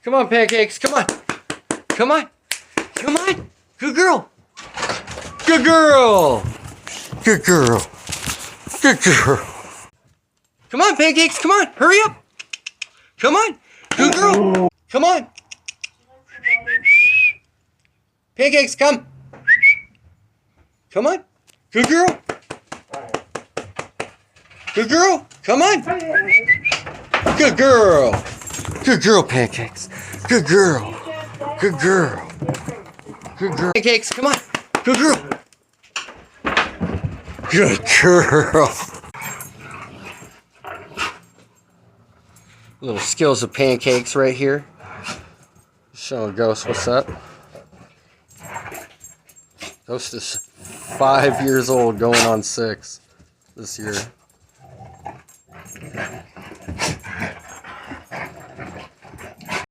Come on, Pancakes. Come on. Come on. Come on. Good girl. Good girl. Good girl. Good girl. Come on, Pancakes. Come on. Hurry up. Come on. Good girl. Come on. Pancakes, come. Come on. Good girl. Good girl. Come on. Good girl. Good girl, Pancakes. Good girl. Good girl. Good girl. Pancakes, come on. Good girl. Good girl. Little skills of Pancakes right here. Showing Ghost what's up. Ghost is 5 years old, going on 6 this year.